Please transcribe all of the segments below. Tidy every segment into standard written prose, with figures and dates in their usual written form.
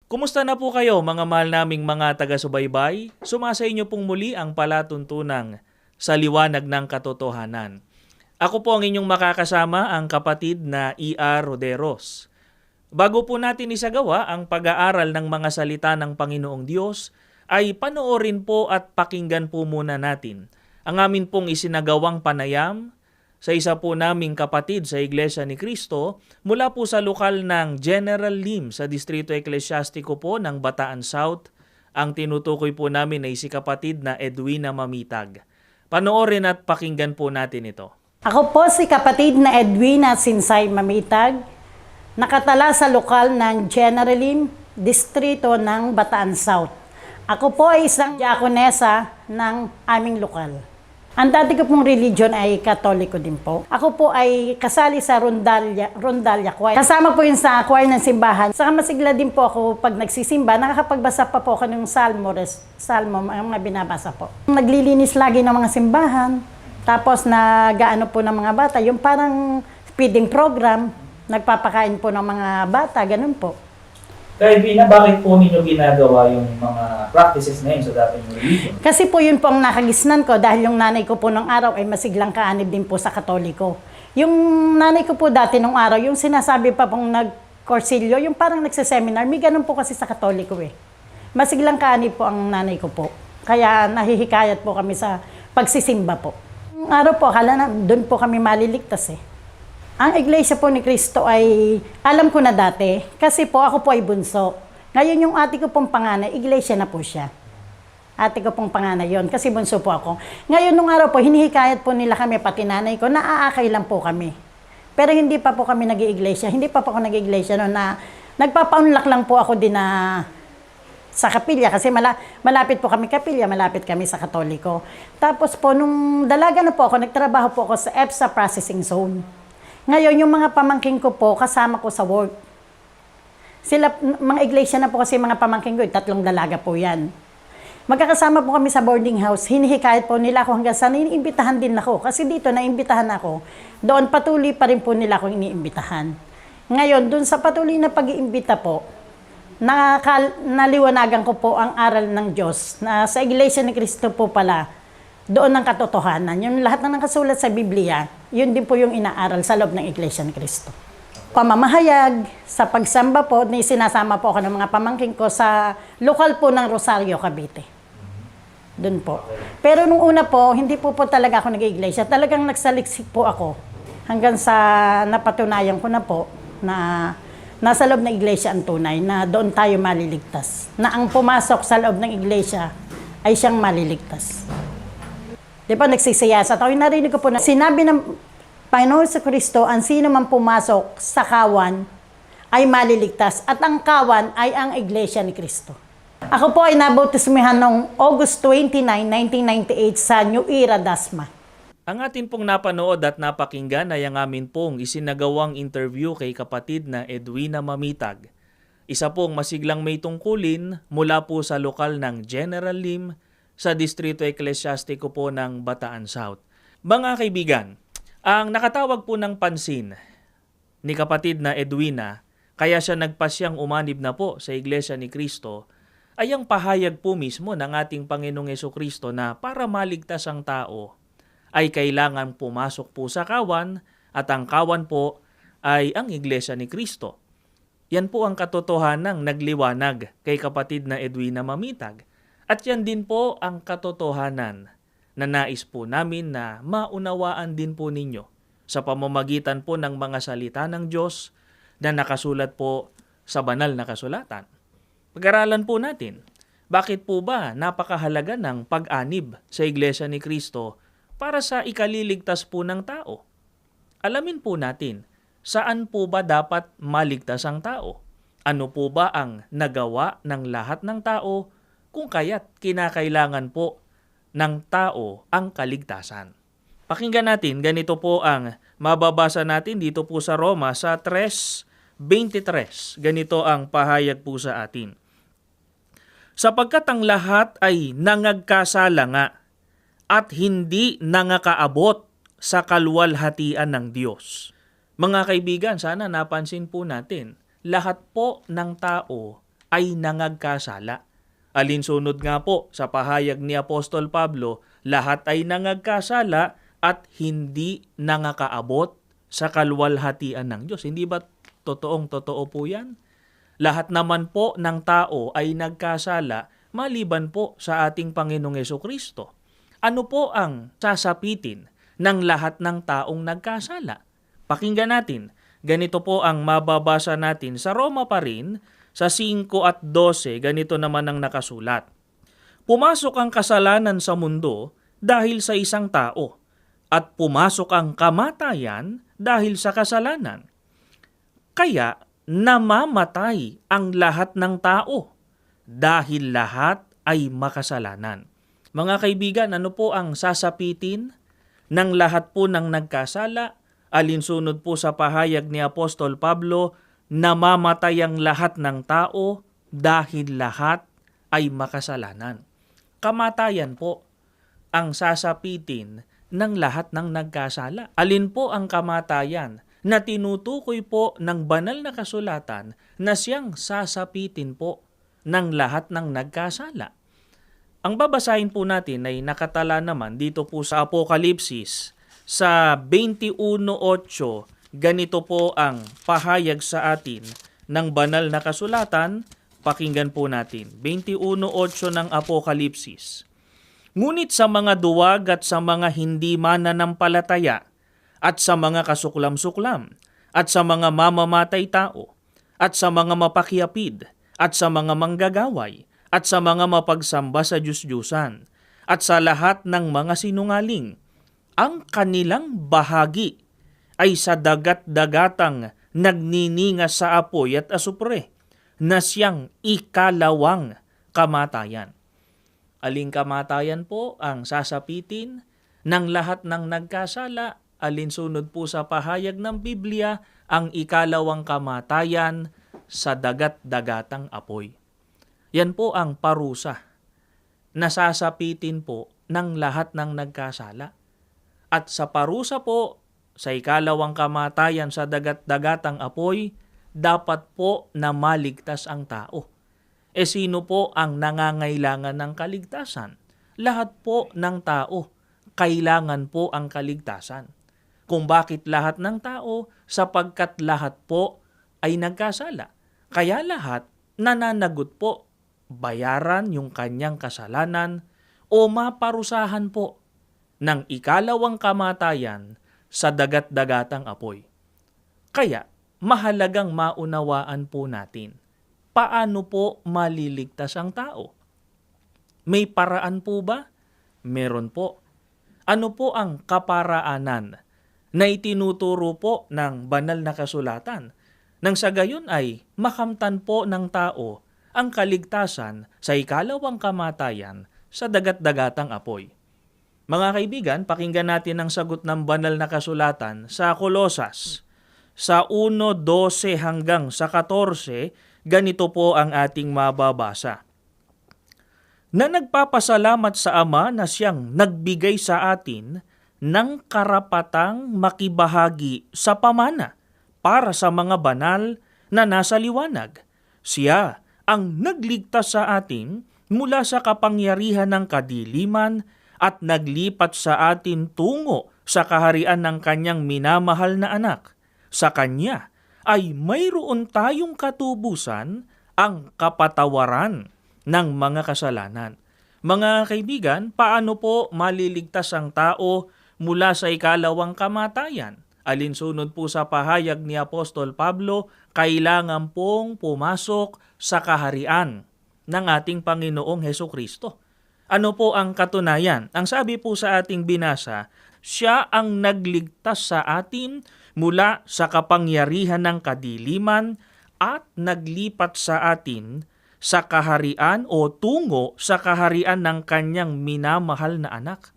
Kumusta na po kayo mga mahal naming mga taga-subaybay? Sumasa inyo pong muli ang palatuntunang sa liwanag ng katotohanan. Ako po ang inyong makakasama, ang kapatid na E.R. Roderos. Bago po natin isagawa ang pag-aaral ng mga salita ng Panginoong Diyos, ay panoorin po at pakinggan po muna natin ang amin pong isinagawang panayam sa isa po naming kapatid sa Iglesia ni Cristo mula po sa lokal ng General Lim sa Distrito Eklesyastiko po ng Bataan South. Ang tinutukoy po namin ay si kapatid na Edwina Mamitag. Panoorin at pakinggan po natin ito. Ako po si kapatid na Edwina Sinsay Mamitag, nakatala sa lokal ng General Lim, Distrito ng Bataan South. Ako po ay isang diakonesa ng aming lokal. Ang dati ko pong religion ay Katoliko din po. Ako po ay kasali sa Rondalia Choir. Kasama po yun sa choir ng simbahan. Saka masigla din po ako pag nagsisimba. Nakakapagbasa pa po ako ng salmo, ang mga binabasa po. Naglilinis lagi ng mga simbahan. Tapos nag-ano po ng mga bata. Yung parang feeding program. Nagpapakain po ng mga bata. Ganun po. Kaya Edwina, bakit po ninyo ginagawa yung mga practices na yun sa dating religion? Kasi po yun po ang nakagisnan ko dahil yung nanay ko po nung araw ay masiglang kaanib din po sa Katoliko. Yung nanay ko po dati nung araw, yung sinasabi pa pong nag-korsilyo, yung parang nagsiseminar, may ganun po kasi sa Katoliko eh. Masiglang kaanib po ang nanay ko po. Kaya nahihikayat po kami sa pagsisimba po. Nung araw po, akala na doon po kami maliligtas eh. Ang Iglesia po ni Cristo ay alam ko na dati kasi po ako po ay bunso. Ngayon yung ate ko pong panganay, iglesia na po siya. Ate ko pong panganay yon kasi bunso po ako. Ngayon nung araw po, hinihikayat po nila kami, pati nanay ko, naaakay lang po kami. Pero hindi pa po kami nag-iiglesia. Hindi pa po ako nag-iiglesia noon na nagpapaunlak lang po ako din na sa kapilya kasi malapit po kami kapilya, malapit kami sa Katoliko. Tapos po nung dalaga na po ako, nagtrabaho po ako sa EPSA Processing Zone. Ngayon, yung mga pamangking ko po, kasama ko sa work. Sila, mga iglesia na po kasi mga pamangking ko, 3 dalaga po yan. Magkakasama po kami sa boarding house, hinihikayat po nila ako hanggang sa iniimbitahan din ako. Kasi dito, naimbitahan ako. Doon patuloy pa rin po nila ako iniimbitahan. Ngayon, doon sa patuloy na pag-iimbita po, naliwanagan ko po ang aral ng Diyos na sa Iglesia ni Cristo po pala, doon ang katotohanan. Yung lahat na nakasulat sa Biblia, yun din po yung inaaral sa loob ng Iglesia ni Cristo. Pamamahayag, sa pagsamba po, sinasama po ako ng mga pamangking ko sa lokal po ng Rosario, Cavite. Doon po. Pero nung una po, hindi po talaga ako nag-iglesia. Talagang nagsaliksik po ako hanggang sa napatunayan ko na po na nasa loob ng iglesia ang tunay, na doon tayo maliligtas. Na ang pumasok sa loob ng iglesia ay siyang maliligtas. Di ba, nagsisiyasa tayo. Narinig ko po na sinabi ng Panginoon sa Kristo, ang sino man pumasok sa kawan ay maliligtas. At ang kawan ay ang Iglesia ni Kristo. Ako po ay nabautismihan noong August 29, 1998 sa New Era, Dasma. Ang atin pong napanood at napakinggan ay ang amin pong isinagawang interview kay kapatid na Edwina Mamitag. Isa pong masiglang may tungkulin mula po sa lokal ng General Lim, sa Distrito Eklesyastiko po ng Bataan South. Mga kaibigan, ang nakatawag po ng pansin ni kapatid na Edwina, kaya siya nagpasyang umanib na po sa Iglesia ni Cristo, ay ang pahayag po mismo ng ating Panginoong Jesucristo na para maligtas ang tao, ay kailangan pumasok po sa kawan, at ang kawan po ay ang Iglesia ni Cristo. Yan po ang katotohanang nagliwanag kay kapatid na Edwina Mamitag. At yan din po ang katotohanan na nais po namin na maunawaan din po ninyo sa pamamagitan po ng mga salita ng Diyos na nakasulat po sa banal na kasulatan. Pag-aralan po natin, bakit po ba napakahalaga ng pag-anib sa Iglesia ni Cristo para sa ikaliligtas po ng tao? Alamin po natin, saan po ba dapat maligtas ang tao? Ano po ba ang nagawa ng lahat ng tao kung kaya't kinakailangan po ng tao ang kaligtasan? Pakinggan natin, ganito po ang mababasa natin dito po sa Roma sa 3:23. Ganito ang pahayag po sa atin. Sapagkat ang lahat ay nangagkasala nga at hindi nangakaabot sa kaluwalhatian ng Diyos. Mga kaibigan, sana napansin po natin, lahat po ng tao ay nangagkasala. Alinsunod nga po sa pahayag ni Apostol Pablo, lahat ay nangagkasala at hindi nangakaabot sa kalwalhatian ng Diyos. Hindi ba totoo po yan? Lahat naman po ng tao ay nagkasala maliban po sa ating Panginoong Hesukristo. Ano po ang sasapitin ng lahat ng taong nagkasala? Pakinggan natin. Ganito po ang mababasa natin sa Roma pa rin, sa 5 at 12, ganito naman ang nakasulat. Pumasok ang kasalanan sa mundo dahil sa isang tao, at pumasok ang kamatayan dahil sa kasalanan. Kaya namamatay ang lahat ng tao dahil lahat ay makasalanan. Mga kaibigan, ano po ang sasapitin ng lahat po ng nagkasala? Alinsunod po sa pahayag ni Apostol Pablo, namamatay ang lahat ng tao dahil lahat ay makasalanan. Kamatayan po ang sasapitin ng lahat ng nagkasala. Alin po ang kamatayan na tinutukoy po ng banal na kasulatan na siyang sasapitin po ng lahat ng nagkasala? Ang babasahin po natin ay nakatala naman dito po sa Apokalipsis sa 21:8. Ganito po ang pahayag sa atin ng banal na kasulatan. Pakinggan po natin. 21:8 ng Apokalipsis. Ngunit sa mga duwag at sa mga hindi mananampalataya at sa mga kasuklam-suklam at sa mga mamamatay tao at sa mga mapakiapid at sa mga manggagaway at sa mga mapagsamba sa Diyos-Diyusan at sa lahat ng mga sinungaling, ang kanilang bahagi ay sa dagat-dagatang nagniningas sa apoy at asupre na siyang ikalawang kamatayan. Aling kamatayan po ang sasapitin ng lahat ng nagkasala? Alinsunod po sa pahayag ng Biblia, ang ikalawang kamatayan sa dagat-dagatang apoy. Yan po ang parusa na sasapitin po ng lahat ng nagkasala. At sa parusa po, sa ikalawang kamatayan sa dagat-dagatang apoy, dapat po na maligtas ang tao. E sino po ang nangangailangan ng kaligtasan? Lahat po ng tao, kailangan po ang kaligtasan. Kung bakit lahat ng tao? Sapagkat lahat po ay nagkasala. Kaya lahat nananagot po, bayaran yung kanyang kasalanan o maparusahan po ng ikalawang kamatayan sa dagat-dagatang apoy. Kaya, mahalagang maunawaan po natin, paano po maliligtas ang tao? May paraan po ba? Meron po. Ano po ang kaparaanan na itinuturo po ng banal na kasulatan? Nang sa gayon ay makamtan po ng tao ang kaligtasan sa ikalawang kamatayan sa dagat-dagatang apoy. Mga kaibigan, pakinggan natin ang sagot ng banal na kasulatan sa Kolosas. Sa 1:12 hanggang sa 14, ganito po ang ating mababasa. Na nagpapasalamat sa Ama na siyang nagbigay sa atin ng karapatang makibahagi sa pamana para sa mga banal na nasa liwanag. Siya ang nagligtas sa atin mula sa kapangyarihan ng kadiliman at naglipat sa atin tungo sa kaharian ng kanyang minamahal na anak. Sa kanya ay mayroon tayong katubusan, ang kapatawaran ng mga kasalanan. Mga kaibigan, paano po maliligtas ang tao mula sa ikalawang kamatayan? Alinsunod po sa pahayag ni Apostol Pablo, kailangan pong pumasok sa kaharian ng ating Panginoong Hesukristo. Ano po ang katunayan? Ang sabi po sa ating binasa, siya ang nagligtas sa atin mula sa kapangyarihan ng kadiliman at naglipat sa atin sa kaharian o tungo sa kaharian ng kanyang minamahal na anak.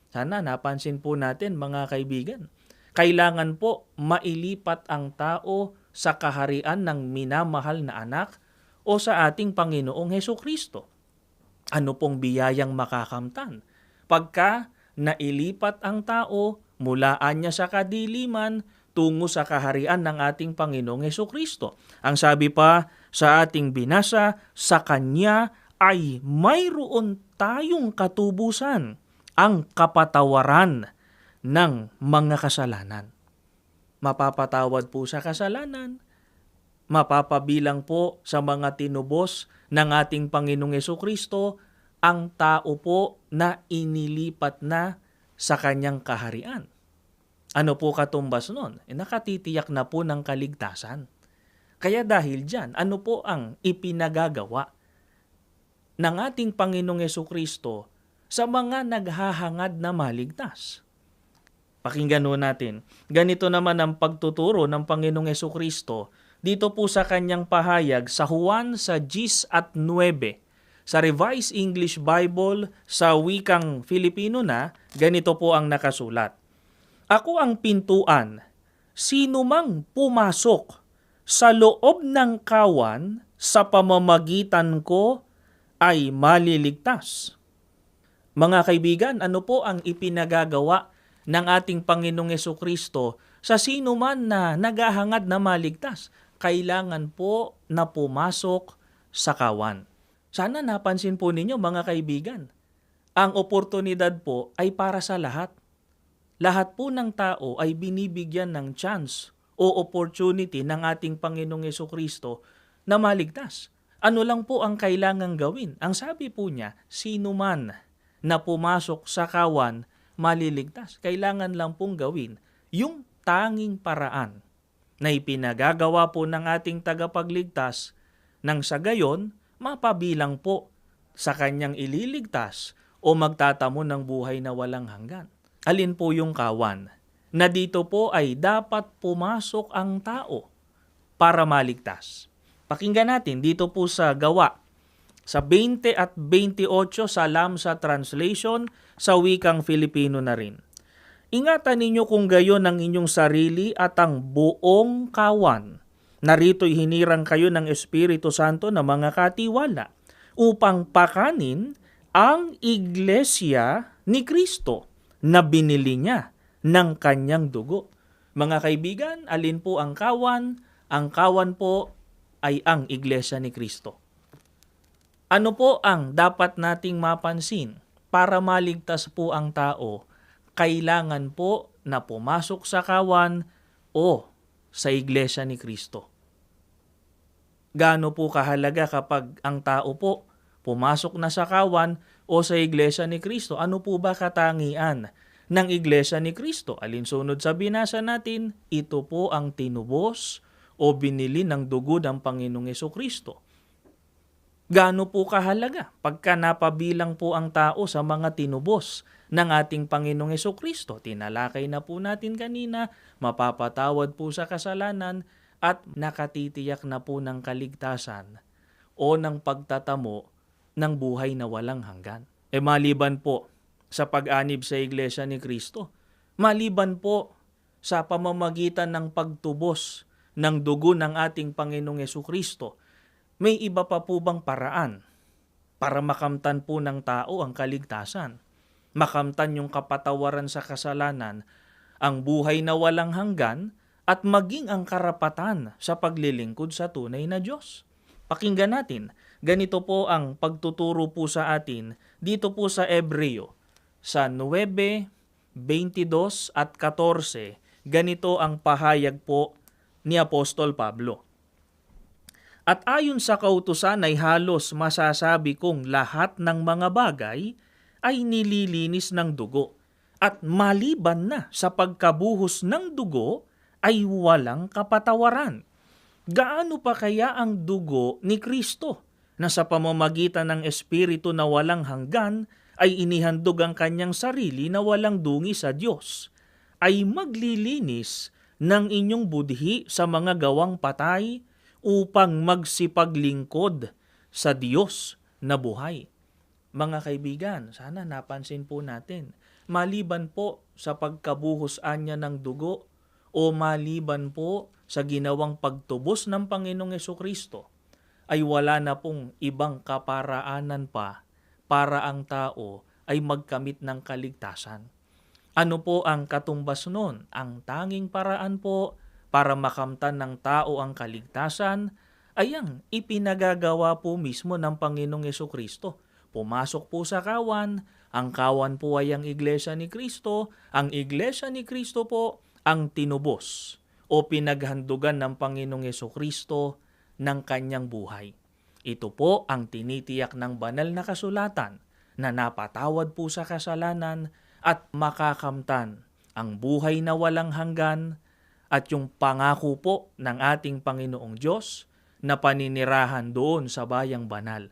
Sana napansin po natin mga kaibigan, kailangan po mailipat ang tao sa kaharian ng minamahal na anak o sa ating Panginoong Hesukristo. Ano pong biyayang makakamtan? Pagka nailipat ang tao mula niya sa kadiliman tungo sa kaharian ng ating Panginoong Hesukristo. Ang sabi pa sa ating binasa, sa Kanya ay mayroon tayong katubusan, ang kapatawaran ng mga kasalanan. Mapapatawad po sa kasalanan, mapapabilang po sa mga tinubos ng ating Panginoong Jesucristo ang tao po na inilipat na sa kanyang kaharian. Ano po katumbas nun? Nakatitiyak na po ng kaligtasan. Kaya dahil dyan, ano po ang ipinagagawa ng ating Panginoong Jesucristo sa mga naghahangad na maligtas? Pakinggan ho natin. Ganito naman ang pagtuturo ng Panginoong Jesucristo dito po sa kanyang pahayag sa Juan sa 10 at 9. Sa Revised English Bible, sa wikang Filipino na, ganito po ang nakasulat. Ako ang pintuan. Sino mang pumasok sa loob ng kawan sa pamamagitan ko ay maliligtas. Mga kaibigan, ano po ang ipinagagawa ng ating Panginoong Jesucristo sa sino man na naghahangad na maligtas? Kailangan po na pumasok sa kawan. Sana napansin po ninyo mga kaibigan, ang oportunidad po ay para sa lahat. Lahat po ng tao ay binibigyan ng chance o opportunity ng ating Panginoong Jesucristo na maligtas. Ano lang po ang kailangang gawin? Ang sabi po niya, sino man na pumasok sa kawan, maliligtas. Kailangan lang pong gawin yung tanging paraan na ipinagagawa po ng ating tagapagligtas nang sa gayon, mapabilang po sa kanyang ililigtas o magtatamo ng buhay na walang hanggan. Alin po yung kawan? Na dito po ay dapat pumasok ang tao para maligtas. Pakinggan natin dito po sa Gawa, sa 20 at 28 sa Lamsa Translation, sa wikang Filipino na rin. Ingatan ninyo kung gayon ang inyong sarili at ang buong kawan. Narito'y hinirang kayo ng Espiritu Santo na mga katiwala upang pakanin ang iglesia ni Kristo na binili niya ng kanyang dugo. Mga kaibigan, alin po ang kawan? Ang kawan po ay ang iglesia ni Kristo. Ano po ang dapat nating mapansin? Para maligtas po ang tao, kailangan po na pumasok sa kawan o sa iglesia ni Kristo. Gaano po kahalaga kapag ang tao po pumasok na sa kawan o sa iglesia ni Kristo? Ano po ba katangian ng iglesia ni Kristo? Alinsunod sa binasa natin, ito po ang tinubos o binili ng dugo ng Panginoong Jesucristo. Gaano po kahalaga pagka napabilang po ang tao sa mga tinubos ng ating Panginoong Jesucristo? Tinalakay na po natin kanina, mapapatawad po sa kasalanan at nakatitiyak na po ng kaligtasan o ng pagtatamo ng buhay na walang hanggan. Maliban po sa pag-anib sa iglesia ni Kristo, maliban po sa pamamagitan ng pagtubos ng dugo ng ating Panginoong Jesucristo, may iba pa po bang paraan para makamtan po ng tao ang kaligtasan? Makamtan yung kapatawaran sa kasalanan, ang buhay na walang hanggan, at maging ang karapatan sa paglilingkod sa tunay na Diyos. Pakinggan natin, ganito po ang pagtuturo po sa atin dito po sa Hebreo, sa 9, 22 at 14, ganito ang pahayag po ni Apostol Pablo. At ayon sa kautusan ay halos masasabi kong lahat ng mga bagay ay nililinis ng dugo. At maliban na sa pagkabuhos ng dugo ay walang kapatawaran. Gaano pa kaya ang dugo ni Kristo na sa pamamagitan ng Espiritu na walang hanggan ay inihandog ang kanyang sarili na walang dungi sa Diyos, ay maglilinis ng inyong budhi sa mga gawang patay upang magsipaglingkod sa Diyos na buhay. Mga kaibigan, sana napansin po natin, maliban po sa pagkabuhos anya ng dugo o maliban po sa ginawang pagtubos ng Panginoong Jesucristo, ay wala na pong ibang kaparaanan pa para ang tao ay magkamit ng kaligtasan. Ano po ang katumbas nun? Ang tanging paraan po para makamtan ng tao ang kaligtasan ay ang ipinagagawa po mismo ng Panginoong Yesukristo. Pumasok po sa kawan, ang kawan po ay ang Iglesia ni Kristo, ang Iglesia ni Kristo po ang tinubos o pinaghandugan ng Panginoong Yesukristo ng kanyang buhay. Ito po ang tinitiyak ng banal na kasulatan na napatawad po sa kasalanan at makakamtan ang buhay na walang hanggan at yung pangako po ng ating Panginoong Diyos na paninirahan doon sa bayang banal.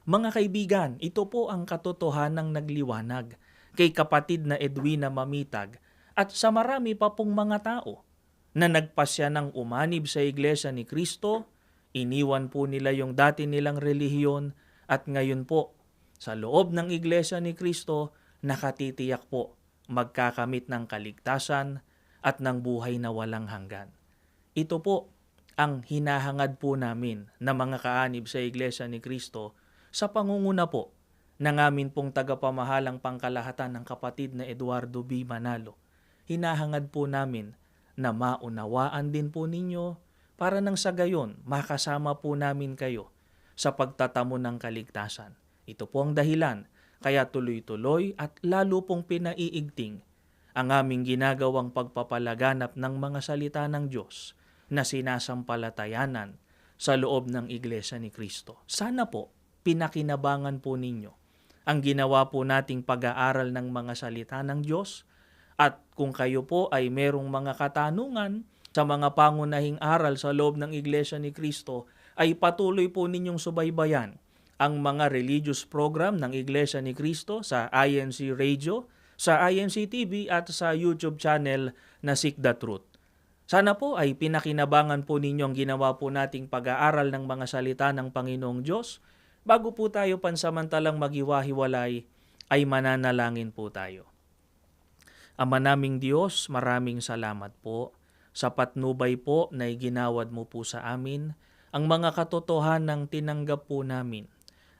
Mga kaibigan, ito po ang katotohanang nagliwanag kay kapatid na Edwina Mamitag at sa marami pa pong mga tao na nagpasya ng umanib sa Iglesia ni Kristo, iniwan po nila yung dati nilang relihiyon at ngayon po sa loob ng Iglesia ni Kristo nakatitiyak po magkakamit ng kaligtasan at ng buhay na walang hanggan. Ito po ang hinahangad po namin na mga kaanib sa Iglesia ni Kristo sa pangunguna po ng amin pong tagapamahalang pangkalahatan ng kapatid na Eduardo B. Manalo. Hinahangad po namin na maunawaan din po ninyo para nang sa gayon makasama po namin kayo sa pagtatamo ng kaligtasan. Ito po ang dahilan kaya tuloy-tuloy at lalo pong pinaiigting ang aming ginagawang pagpapalaganap ng mga salita ng Diyos na sinasampalatayanan sa loob ng Iglesia ni Kristo. Sana po pinakinabangan po ninyo ang ginawa po nating pag-aaral ng mga salita ng Diyos at kung kayo po ay merong mga katanungan sa mga pangunahing aral sa loob ng Iglesia ni Kristo ay patuloy po ninyong subaybayan ang mga religious program ng Iglesia ni Kristo sa INC Radio, sa INC TV at sa YouTube channel na Seek the Truth. Sana po ay pinakinabangan po ninyo ang ginawa po nating pag-aaral ng mga salita ng Panginoong Diyos. Bago po tayo pansamantalang maghiwa-hiwalay, ay mananalangin po tayo. Ama naming Diyos, maraming salamat po sa patnubay po na iginawad mo po sa amin, ang mga katotohanang tinanggap po namin,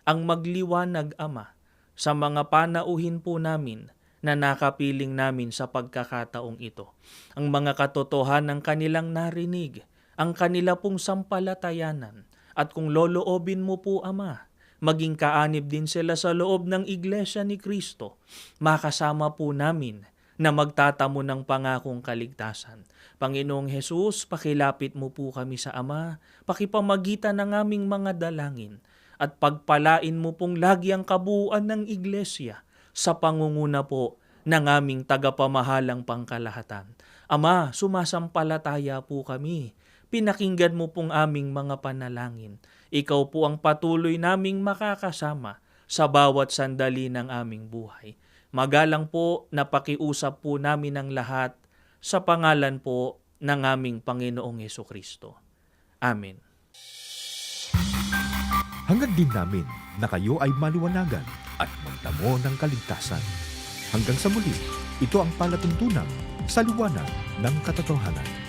ang magliwanag, Ama, sa mga panauhin po namin na nakapiling namin sa pagkakataong ito. Ang mga katotohanan kanilang narinig, ang kanila pong sampalatayanan, at kung loloobin mo po, Ama, maging kaanib din sila sa loob ng Iglesia ni Kristo, makasama po namin na magtatamo ng pangakong kaligtasan. Panginoong Hesus, pakilapit mo po kami sa Ama, pakipamagitan ng aming mga dalangin, at pagpalain mo pong lagi ang kabuuan ng Iglesia sa pangunguna po ng aming tagapamahalang pangkalahatan. Ama, sumasampalataya po kami. Pinakinggan mo pong aming mga panalangin. Ikaw po ang patuloy naming makakasama sa bawat sandali ng aming buhay. Magalang po na pakiusap po namin ang lahat sa pangalan po ng aming Panginoong Yesukristo. Amen. Hangad din namin na kayo ay maliwanagan at magtamo ng kaligtasan. Hanggang sa muli, ito ang palatuntunan sa liwanag ng katotohanan.